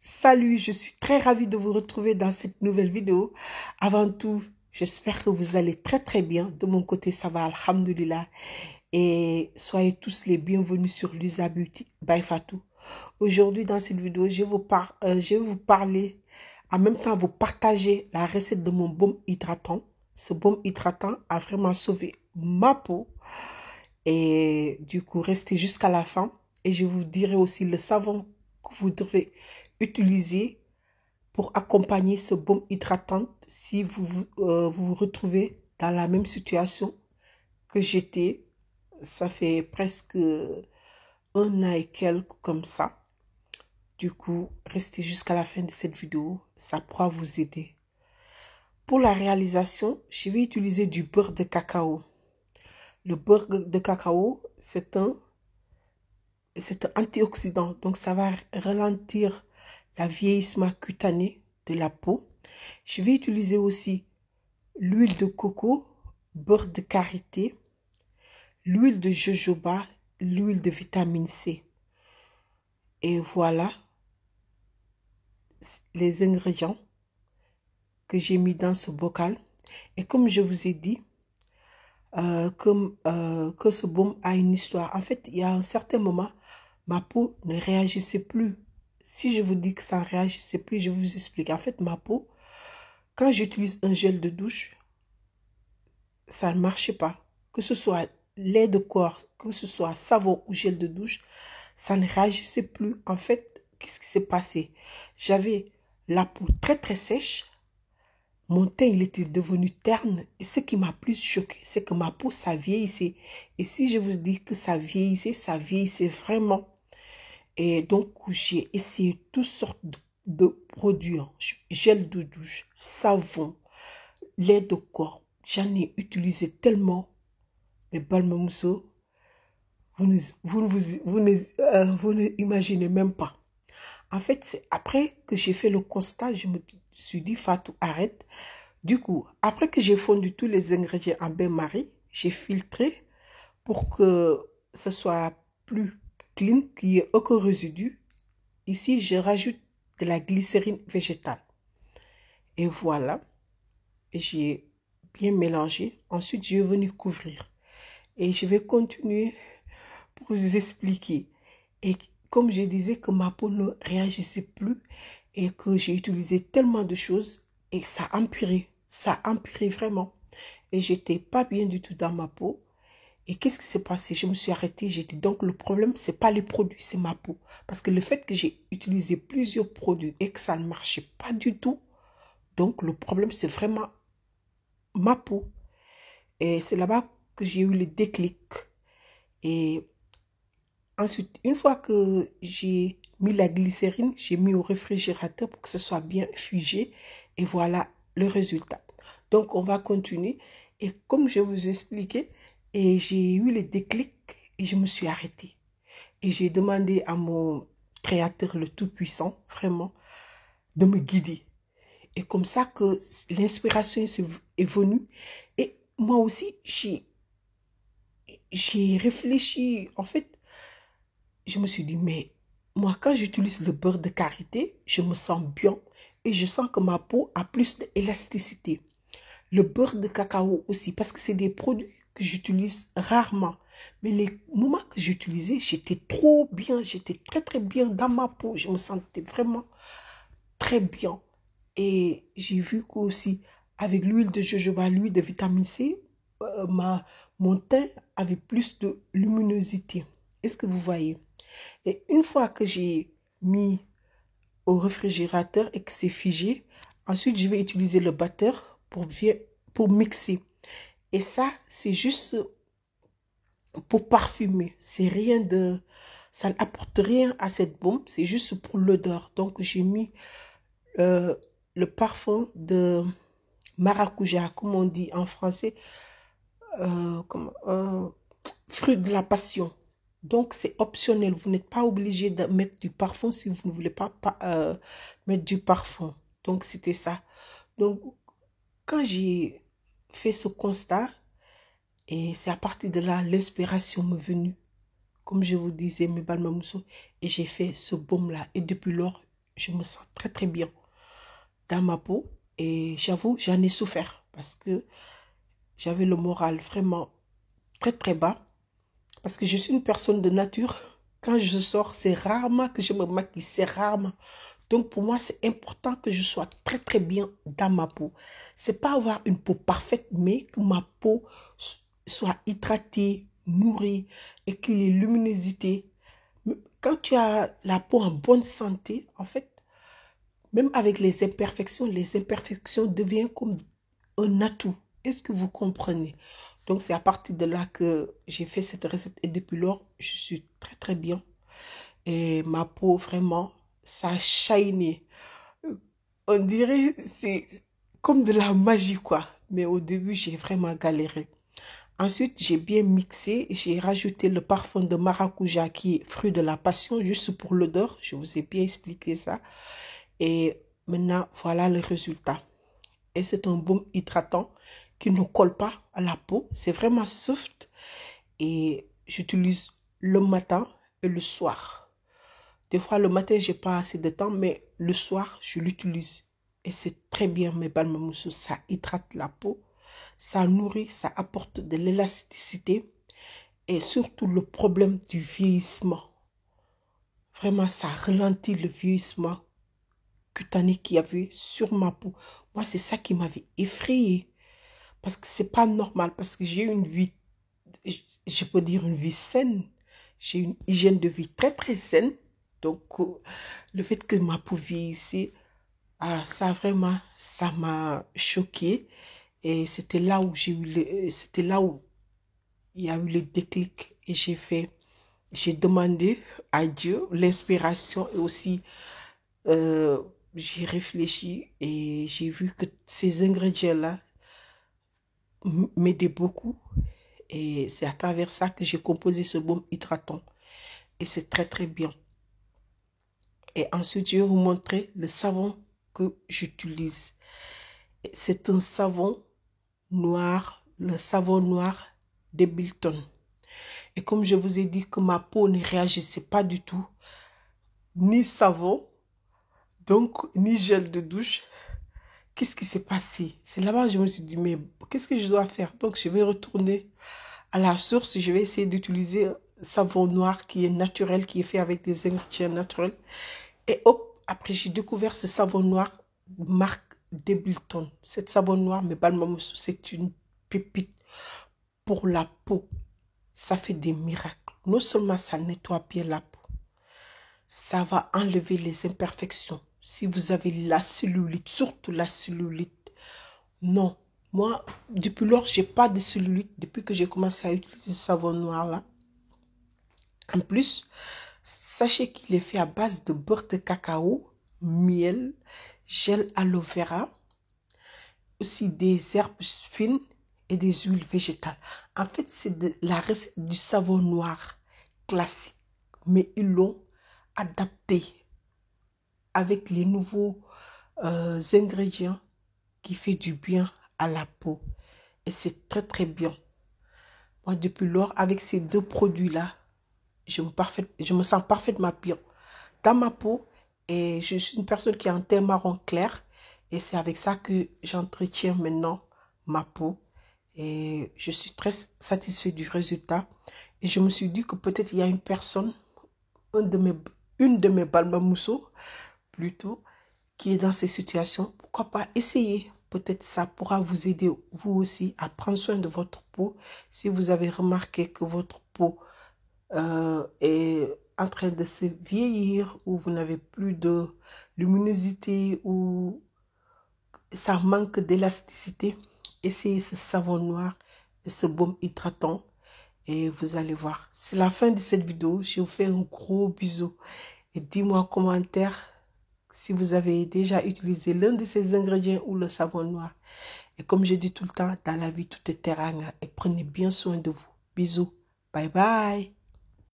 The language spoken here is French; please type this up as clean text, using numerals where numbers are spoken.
Salut, je suis très ravie de vous retrouver dans cette nouvelle vidéo. Avant tout, j'espère que vous allez très très bien. De mon côté, ça va, alhamdoulilah. Et soyez tous les bienvenus sur Lusa Beauty by Fatou. Aujourd'hui, dans cette vidéo, je vais vous parler, en même temps vous partager la recette de mon baume hydratant. Ce baume hydratant a vraiment sauvé ma peau. Et du coup, restez jusqu'à la fin. Et je vous dirai aussi le savon que vous devez utiliser pour accompagner ce baume hydratant si vous vous retrouvez dans la même situation que j'étais. Ça fait presque un an et quelques comme ça. Du coup, restez jusqu'à la fin de cette vidéo, ça pourra vous aider. Pour la réalisation, je vais utiliser du beurre de cacao. Le beurre de cacao, c'est un antioxydant, donc ça va ralentir le vieillissement cutané de la peau. Je vais utiliser aussi l'huile de coco, beurre de karité, l'huile de jojoba, l'huile de vitamine C. Et voilà les ingrédients que j'ai mis dans ce bocal. Et comme je vous ai dit, que ce baume a une histoire. En fait, il y a un certain moment, ma peau ne réagissait plus. Si je vous dis que ça ne réagissait plus, je vous explique. En fait, ma peau, quand j'utilise un gel de douche, ça ne marchait pas. Que ce soit lait de corps, que ce soit savon ou gel de douche, ça ne réagissait plus. En fait, qu'est-ce qui s'est passé? J'avais la peau très très sèche. Mon teint, il était devenu terne. Et ce qui m'a plus choqué, c'est que ma peau, ça vieillissait. Et si je vous dis que ça vieillissait vraiment. Et donc, j'ai essayé toutes sortes de produits, hein. Gel de douche, savon, lait de corps. J'en ai utilisé tellement. Mais Balmamousso, vous ne imaginez même pas. En fait, c'est après que j'ai fait le constat, je me suis dit, Fatou, arrête. Du coup, après que j'ai fondu tous les ingrédients en bain-marie, j'ai filtré pour que ce soit plus clean, qu'il n'y ait aucun résidu. Ici, je rajoute de la glycérine végétale. Et voilà, j'ai bien mélangé. Ensuite, je vais venir couvrir. Et je vais continuer pour vous expliquer. Et comme je disais que ma peau ne réagissait plus et que j'ai utilisé tellement de choses et ça a empiré vraiment. Et j'étais pas bien du tout dans ma peau. Et qu'est-ce qui s'est passé? Je me suis arrêtée, j'ai dit donc le problème c'est pas les produits, c'est ma peau. Parce que le fait que j'ai utilisé plusieurs produits et que ça ne marchait pas du tout, donc le problème c'est vraiment ma peau. Et c'est là-bas que j'ai eu le déclic. Et ensuite, une fois que j'ai mis la glycérine, j'ai mis au réfrigérateur pour que ce soit bien figé. Et voilà le résultat. Donc, on va continuer. Et comme je vous expliquais, et j'ai eu le déclic et je me suis arrêtée. Et j'ai demandé à mon créateur, le Tout-Puissant, vraiment, de me guider. Et comme ça que l'inspiration est venue. Et moi aussi, j'ai réfléchi. En fait, je me suis dit, mais moi, quand j'utilise le beurre de karité, je me sens bien et je sens que ma peau a plus d'élasticité. Le beurre de cacao aussi, parce que c'est des produits que j'utilise rarement. Mais les moments que j'utilisais, j'étais trop bien, j'étais très très bien dans ma peau. Je me sentais vraiment très bien. Et j'ai vu qu'aussi, avec l'huile de jojoba, l'huile de vitamine C, mon teint avait plus de luminosité. Est-ce que vous voyez? Et une fois que j'ai mis au réfrigérateur et que c'est figé, ensuite je vais utiliser le batteur pour mixer. Et ça, c'est juste pour parfumer. C'est rien de... Ça n'apporte rien à cette bombe, c'est juste pour l'odeur. Donc j'ai mis euh, le parfum de maracuja, comme on dit en français, comme, fruit de la passion. Donc, c'est optionnel. Vous n'êtes pas obligé de mettre du parfum si vous ne voulez pas mettre du parfum. Donc, c'était ça. Donc, quand j'ai fait ce constat, et c'est à partir de là, l'inspiration m'est venue. Comme je vous disais, mes balmamousso, et j'ai fait ce baume-là. Et depuis lors, je me sens très très bien dans ma peau. Et j'avoue, j'en ai souffert parce que j'avais le moral vraiment très très bas. Parce que je suis une personne de nature. Quand je sors, c'est rarement que je me maquille, c'est rarement. Donc pour moi, c'est important que je sois très très bien dans ma peau. C'est pas avoir une peau parfaite, mais que ma peau soit hydratée, nourrie et qu'il y ait luminosité. Quand tu as la peau en bonne santé, en fait, même avec les imperfections deviennent comme un atout. Est-ce que vous comprenez? Donc c'est à partir de là que j'ai fait cette recette et depuis lors, je suis très très bien. Et ma peau, vraiment, ça a shiné. On dirait c'est comme de la magie, quoi. Mais au début, j'ai vraiment galéré. Ensuite, j'ai bien mixé. J'ai rajouté le parfum de maracuja qui est fruit de la passion, juste pour l'odeur. Je vous ai bien expliqué ça. Et maintenant, voilà le résultat. Et c'est un baume hydratant qui ne colle pas à la peau. C'est vraiment soft. Et j'utilise le matin et le soir. Des fois, le matin, j'ai pas assez de temps, mais le soir, je l'utilise. Et c'est très bien, mes balmamousseux. Ça hydrate la peau, ça nourrit, ça apporte de l'élasticité et surtout le problème du vieillissement. Vraiment, ça ralentit le vieillissement cutané qu'il y avait sur ma peau. Moi, c'est ça qui m'avait effrayée. Parce que c'est pas normal, parce que j'ai une vie, je peux dire une vie saine. J'ai une hygiène de vie très très saine. Donc, le fait que ma peau vieillisse, ah, ça vraiment, ça m'a choquée. Et c'était là où c'était là où il y a eu le déclic et j'ai demandé à Dieu l'inspiration et aussi j'ai réfléchi et j'ai vu que ces ingrédients-là m'aidaient beaucoup. Et c'est à travers ça que j'ai composé ce baume hydratant. Et c'est très très bien. Et ensuite, je vais vous montrer le savon que j'utilise. C'est un savon noir, le savon noir d'Ebilton. Et comme je vous ai dit que ma peau ne réagissait pas du tout, ni savon, donc ni gel de douche, qu'est-ce qui s'est passé? C'est là-bas que je me suis dit, mais qu'est-ce que je dois faire? Donc je vais retourner à la source, je vais essayer d'utiliser un savon noir qui est naturel, qui est fait avec des ingrédients naturels. Et hop, après j'ai découvert ce savon noir marque Debilton. Cette savon noir, mes balmamousseux, c'est une pépite pour la peau. Ça fait des miracles. Non seulement ça nettoie bien la peau, ça va enlever les imperfections. Si vous avez la cellulite, surtout la cellulite, non. Moi, depuis lors, j'ai pas de cellulite depuis que j'ai commencé à utiliser ce savon noir là. En plus, sachez qu'il est fait à base de beurre de cacao, miel, gel aloe vera, aussi des herbes fines et des huiles végétales. En fait, c'est la recette du savon noir classique, mais ils l'ont adapté avec les nouveaux ingrédients qui fait du bien à la peau. Et c'est très très bien. Moi, depuis lors, avec ces deux produits-là, je me sens parfaitement bien dans ma peau. Et je suis une personne qui a un teint marron clair. Et c'est avec ça que j'entretiens maintenant ma peau. Et je suis très satisfaite du résultat. Et je me suis dit que peut-être il y a une personne, une de mes balmamousseux, plutôt, qui est dans ces situations. Pourquoi pas essayer? Peut-être ça pourra vous aider, vous aussi, à prendre soin de votre peau. Si vous avez remarqué que votre peau est en train de se vieillir, ou vous n'avez plus de luminosité, ou ça manque d'élasticité, essayez ce savon noir et ce baume hydratant et vous allez voir. C'est la fin de cette vidéo. Je vous fais un gros bisou et dis-moi en commentaire si vous avez déjà utilisé l'un de ces ingrédients ou le savon noir. Et comme je dis tout le temps, dans la vie, tout est terrain et prenez bien soin de vous. Bisous. Bye bye.